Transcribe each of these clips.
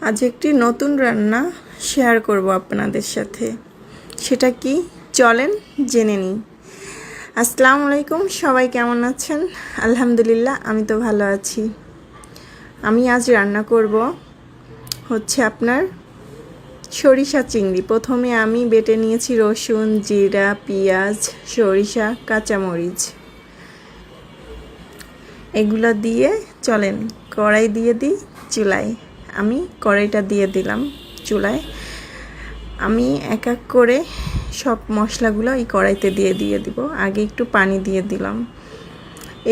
আজ একটি নতুন রান্না শেয়ার করব আপনাদের সাথে। সেটা কি চলেন জেনে নিই। আসসালামু আলাইকুম, সবাই কেমন আছেন? আলহামদুলিল্লাহ, আমি তো ভালো আছি। আমি আজ রান্না করব হচ্ছে আপনার সরিষা চিংড়ি। প্রথমে আমি বেটে নিয়েছি রসুন, জিরা, পেঁয়াজ, সরিষা, কাঁচামরিচ। এগুলো দিয়ে চলেন কড়াই দিয়ে দিই চুলায়। আমি কড়াইটা দিয়ে দিলাম চুলায়। আমি এক এক করে সব মশলাগুলো এই কড়াইতে দিয়ে দিব। আগে একটু পানি দিয়ে দিলাম।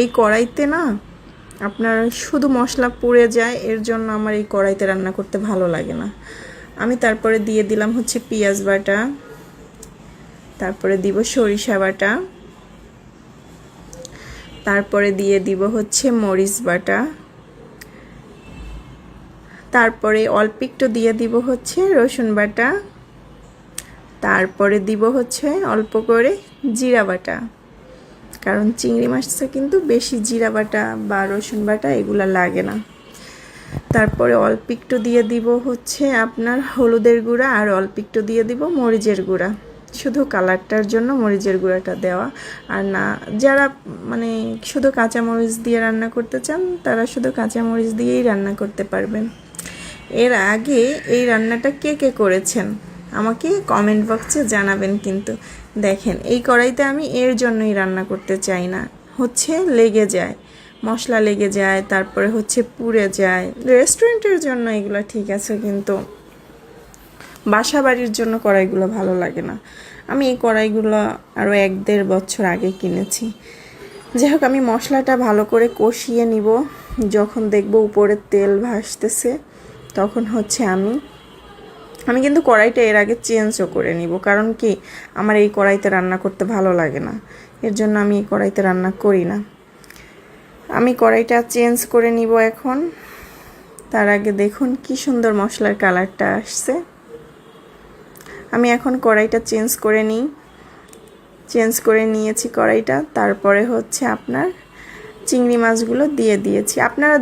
এই কড়াইতে না আপনার শুধু মশলা পুড়ে যায়, এর জন্য আমার এই কড়াইতে রান্না করতে ভালো লাগে না। আমি তারপরে দিয়ে দিলাম হচ্ছে পেঁয়াজ বাটা, তারপরে দিব সরিষা বাটা, তারপরে দিয়ে দিব হচ্ছে মরিচ বাটা, তারপরে অল্প একটু দিয়ে দিব হচ্ছে রসুন বাটা, তারপরে দিব হচ্ছে অল্প করে জিরা বাটা, কারণ চিংড়ি মাছটা কিন্তু বেশি জিরা বাটা বা রসুন বাটা এগুলা লাগে না। তারপরে অল্প একটু দিয়ে দিব হচ্ছে আপনার হলুদের গুঁড়া, আর অল্প একটু দিয়ে দিব মরিচের গুঁড়া, শুধু কালারটার জন্য মরিচের গুঁড়াটা দেওয়া। আর না, যারা মানে শুধু কাঁচামরিচ দিয়ে রান্না করতে চান তারা শুধু কাঁচামরিচ দিয়েই রান্না করতে পারবেন। এর আগে এই রান্নাটা কে কে করেছেন আমাকে কমেন্ট বক্সে জানাবেন। কিন্তু দেখেন, এই কড়াইতে আমি এর জন্যই রান্না করতে চাই না, হচ্ছে লেগে যায়, মশলা লেগে যায়, তারপরে হচ্ছে পুড়ে যায়। রেস্টুরেন্টের জন্য এগুলো ঠিক আছে, কিন্তু বাসা বাড়ির জন্য কড়াইগুলো ভালো লাগে না। আমি এই কড়াইগুলো আরও 1-1.5 বছর আগে কিনেছি। যাই হোক, আমি মশলাটা ভালো করে কষিয়ে নিব। যখন দেখব উপরে তেল ভাসতেছে তখন হচ্ছে আমি কিন্তু কড়াইটা এর আগে চেঞ্জও করে নিব, কারণ কি আমার এই কড়াইতে রান্না করতে ভালো লাগে না, এর জন্য আমি এই কড়াইতে রান্না করি না। আমি কড়াইটা চেঞ্জ করে নিব এখন। তার আগে দেখুন কি সুন্দর মশলার কালারটা আসছে। আমি এখন কড়াইটা চেঞ্জ করে নিয়েছি কড়াইটা। তারপরে হচ্ছে আপনার চিংড়ি মাছগুলো দিয়ে দিয়েছি। আপনারা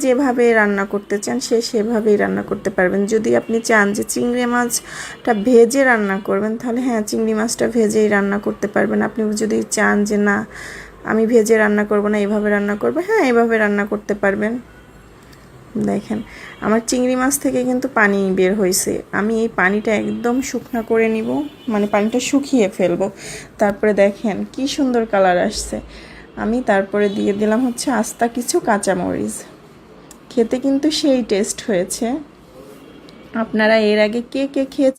যেভাবে রান্না করতে চান সেভাবেই রান্না করতে পারবেন। যদি আপনি চান যে চিংড়ি মাছটা ভেজে রান্না করবেন, তাহলে হ্যাঁ, চিংড়ি মাছটা ভেজেই রান্না করতে পারবেন। আপনি যদি চান যে না, আমি ভেজে রান্না করব না, এভাবে রান্না করব, হ্যাঁ, এভাবে রান্না করতে পারবেন। দেখেন, আমার চিংড়ি মাছ থেকে কিন্তু পানি বের হয়েছে। আমি এই পানিটা একদম শুকনা করে নিব, মানে পানিটা শুকিয়ে ফেলবো। তারপরে দেখেন কি সুন্দর কালার আসছে। আমি তারপরে দিয়ে দিলাম হচ্ছে আস্তা কিছু কাঁচামরিচ। খেতে কিন্তু সেই টেস্ট হয়েছে। আপনারা এর আগে কে কে খেয়েছেন